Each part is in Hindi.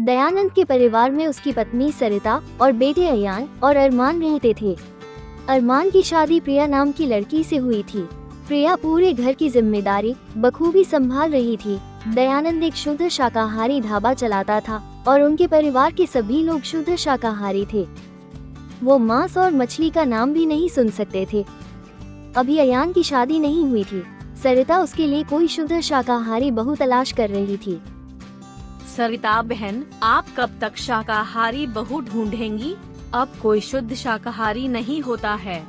दयानंद के परिवार में उसकी पत्नी सरिता और बेटे अयान और अरमान रहते थे। अरमान की शादी प्रिया नाम की लड़की से हुई थी। प्रिया पूरे घर की जिम्मेदारी बखूबी संभाल रही थी। दयानंद एक शुद्ध शाकाहारी ढाबा चलाता था और उनके परिवार के सभी लोग शुद्ध शाकाहारी थे। वो मांस और मछली का नाम भी नहीं सुन सकते थे। अभी अयान की शादी नहीं हुई थी। सरिता उसके लिए कोई शुद्ध शाकाहारी बहू तलाश कर रही थी। सरिता बहन, आप कब तक शाकाहारी बहू ढूंढेंगी? अब कोई शुद्ध शाकाहारी नहीं होता है।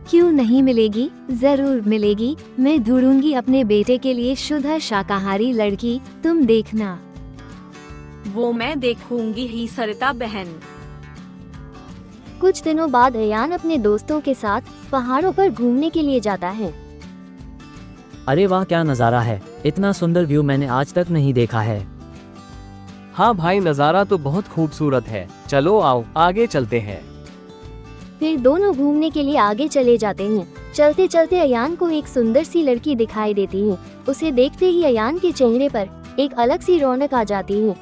क्यों नहीं मिलेगी? जरूर मिलेगी। मैं ढूंढूंगी अपने बेटे के लिए शुद्ध शाकाहारी लड़की, तुम देखना। वो मैं देखूंगी ही सरिता बहन। कुछ दिनों बाद अयान अपने दोस्तों के साथ पहाड़ों पर घूमने के लिए जाता है। अरे वाह, क्या नज़ारा है! इतना सुंदर व्यू मैंने आज तक नहीं देखा है। हाँ भाई, नज़ारा तो बहुत खूबसूरत है। चलो आओ आगे चलते हैं। फिर दोनों घूमने के लिए आगे चले जाते हैं। चलते चलते अयान को एक सुंदर सी लड़की दिखाई देती है। उसे देखते ही अयान के चेहरे पर एक अलग सी रौनक आ जाती है।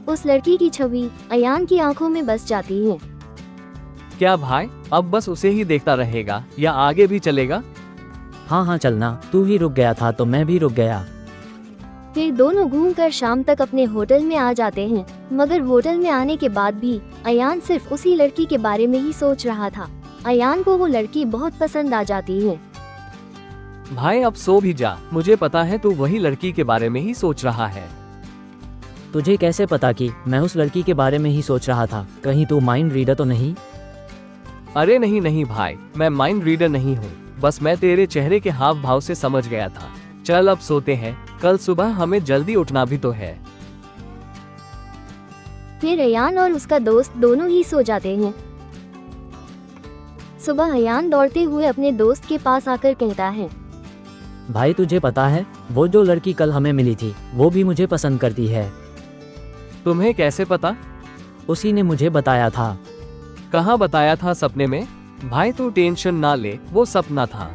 उस लड़की की छवि अयान की आंखों में बस जाती है। क्या भाई, अब बस उसे ही देखता रहेगा या आगे भी चलेगा? हाँ हाँ चलना, तू ही रुक गया था तो मैं भी रुक गया। फिर दोनों घूमकर शाम तक अपने होटल में आ जाते हैं। मगर होटल में आने के बाद भी अयान सिर्फ उसी लड़की के बारे में ही सोच रहा था। अयान को वो लड़की बहुत पसंद आ जाती है। भाई अब सो भी जा, मुझे पता है तू वही लड़की के बारे में ही सोच रहा है। तुझे कैसे पता कि मैं उस लड़की के बारे में ही सोच रहा था? कहीं तू माइंड रीडर तो नहीं? अरे नहीं नहीं भाई, मैं माइंड रीडर नहीं हूँ। बस मैं तेरे चेहरे के हाव भाव से समझ गया था। चल अब सोते हैं, कल सुबह हमें जल्दी उठना भी तो है। फिर अयान और उसका दोस्त दोनों ही सो जाते हैं। सुबह अयान दौड़ते हुए अपने दोस्त के पास आकर कहता है, भाई तुझे पता है, वो जो लड़की कल हमें मिली थी वो भी मुझे पसंद करती है। तुम्हें कैसे पता? उसी ने मुझे बताया था। कहाँ बताया था? सपने में? भाई तू टेंशन ना ले, वो सपना था।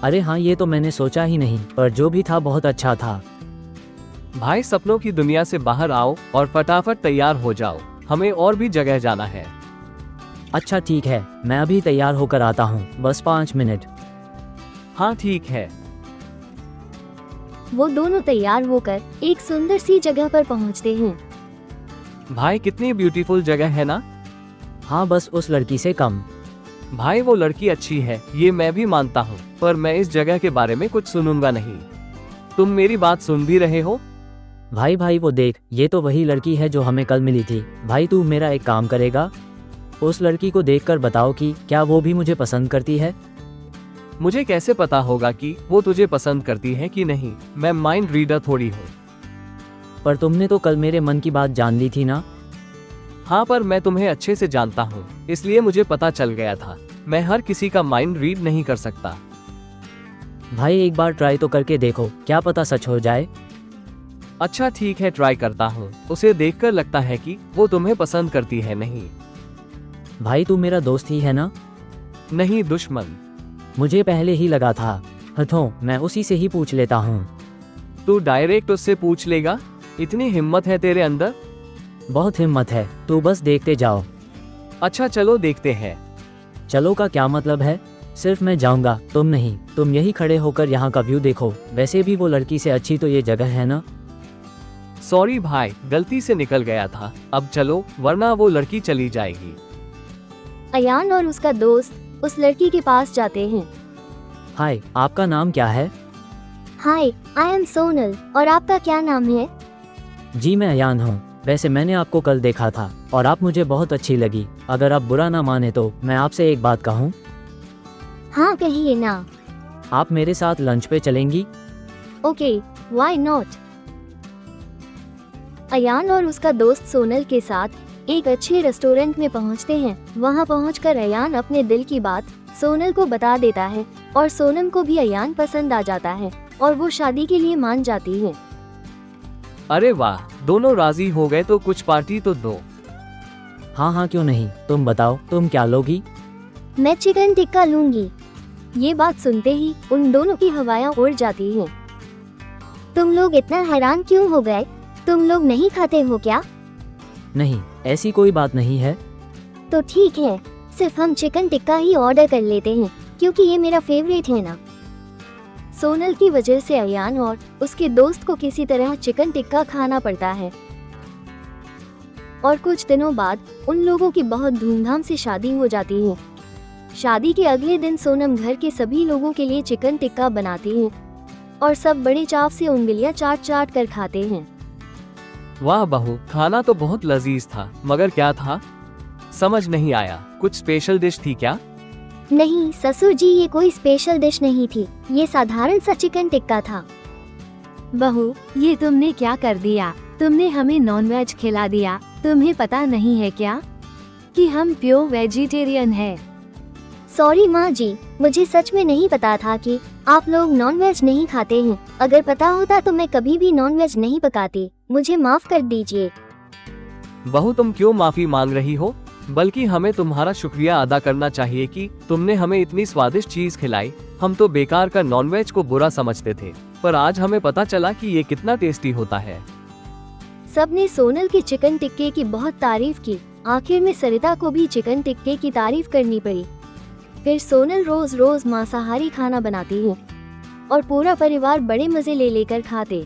अरे हाँ, ये तो मैंने सोचा ही नहीं, पर जो भी था बहुत अच्छा था। भाई सपनों की दुनिया से बाहर आओ और फटाफट तैयार हो जाओ, हमें और भी जगह जाना है। अच्छा ठीक है, मैं अभी तैयार होकर आता हूँ, बस 5 मिनट। हाँ ठीक है। वो दोनों तैयार होकर एक सुंदर सी जगह पर पहुँचते हैं। भाई कितनी ब्यूटीफुल जगह है ना? हाँ, बस उस लड़की से कम। भाई वो लड़की अच्छी है, ये मैं भी मानता हूँ, पर मैं इस जगह के बारे में कुछ सुनूंगा नहीं। तुम मेरी बात सुन भी रहे हो? भाई वो देख, ये तो वही लड़की है जो हमें कल मिली थी। भाई तू मेरा एक काम करेगा, उस लड़की को देखकर बताओ कि क्या वो भी मुझे पसंद करती है। मुझे कैसे पता होगा कि वो तुझे पसंद करती है कि नहीं? मैं माइंड रीडर थोड़ी हूँ। पर तुमने तो कल मेरे मन की बात जान ली थी ना? हाँ, पर मैं तुम्हें अच्छे से जानता हूँ, इसलिए मुझे पता चल गया था। मैं हर किसी का माइंड रीड नहीं कर सकता। भाई एक बार ट्राई तो करके देखो, क्या पता सच हो जाए। अच्छा ठीक है, ट्राई करता हूँ। उसे देखकर लगता है कि वो तुम्हें पसंद करती है। नहीं भाई तू मेरा दोस्त ही है ना? नहीं, दुश्मन। मुझे पहले ही लगा था। हथों, मैं उसी से ही पूछ लेता हूँ। तू डायरेक्ट उससे पूछ लेगा? इतनी हिम्मत है तेरे अंदर? बहुत हिम्मत है, तू बस देखते जाओ। अच्छा चलो देखते हैं। चलो का क्या मतलब है? सिर्फ मैं जाऊंगा, तुम नहीं। तुम यही खड़े होकर यहाँ का व्यू देखो। वैसे भी वो लड़की से अच्छी तो ये जगह है ना? सॉरी भाई, गलती से निकल गया था। अब चलो, वरना वो लड़की चली जाएगी। अयान और उसका दोस्त उस लड़की के पास जाते हैं। हाय, आपका नाम क्या है? हाय, आई एम सोनल। और आपका क्या नाम है? जी मैं अयान हूँ। वैसे मैंने आपको कल देखा था और आप मुझे बहुत अच्छी लगी। अगर आप बुरा ना माने तो मैं आपसे एक बात कहूँ। हाँ कहिए ना। आप मेरे साथ लंच पे चलेंगी? Okay, why not. अयान और उसका दोस्त सोनल के साथ एक अच्छे रेस्टोरेंट में पहुंचते हैं। वहां पहुंचकर अयान अपने दिल की बात सोनल को बता देता है और सोनम को भी अयान पसंद आ जाता है और वो शादी के लिए मान जाती है। अरे वाह, दोनों राजी हो गए तो कुछ पार्टी तो दो। हाँ हाँ क्यों नहीं, तुम बताओ तुम क्या लोगी? मैं चिकन टिक्का लूंगी। ये बात सुनते ही उन दोनों की हवाएं उड़ जाती हैं। तुम लोग इतना हैरान क्यों हो गए? तुम लोग नहीं खाते हो क्या? नहीं, ऐसी कोई बात नहीं है। तो ठीक है, सिर्फ हम चिकन टिक्का ही ऑर्डर कर लेते हैं क्योंकि ये मेरा फेवरेट है ना। सोनल की वजह से अयान और उसके दोस्त को किसी तरह चिकन टिक्का खाना पड़ता है। और कुछ दिनों बाद उन लोगों की बहुत धूमधाम से शादी हो जाती है। शादी के अगले दिन सोनम घर के सभी लोगों के लिए चिकन टिक्का बनाती है और सब बड़े चाव से उंगलियां चाट चाट कर खाते हैं। वाह बहू, खाना तो बहुत लजीज था, मगर क्या था समझ नहीं आया। कुछ स्पेशल डिश थी क्या? नहीं ससुर जी, ये कोई स्पेशल डिश नहीं थी, ये साधारण सा चिकन टिक्का था। बहू, ये तुमने क्या कर दिया? तुमने हमें नॉनवेज खिला दिया। तुम्हें पता नहीं है क्या कि हम प्योर वेजिटेरियन है? सॉरी माँ जी, मुझे सच में नहीं पता था कि आप लोग नॉनवेज नहीं खाते हैं। अगर पता होता तो मैं कभी भी नॉनवेज नहीं पकाती। मुझे माफ कर दीजिए। बहू, तुम क्यों माफी मांग रही हो? बल्कि हमें तुम्हारा शुक्रिया अदा करना चाहिए कि तुमने हमें इतनी स्वादिष्ट चीज खिलाई। हम तो बेकार का नॉनवेज को बुरा समझते थे, पर आज हमें पता चला कि ये कितना टेस्टी होता है। सबने सोनल के चिकन टिक्के की बहुत तारीफ की। आखिर में सरिता को भी चिकन टिक्के की तारीफ करनी पड़ी। फिर सोनल रोज रोज मांसाहारी खाना बनाती है और पूरा परिवार बड़े मजे ले लेकर खाते।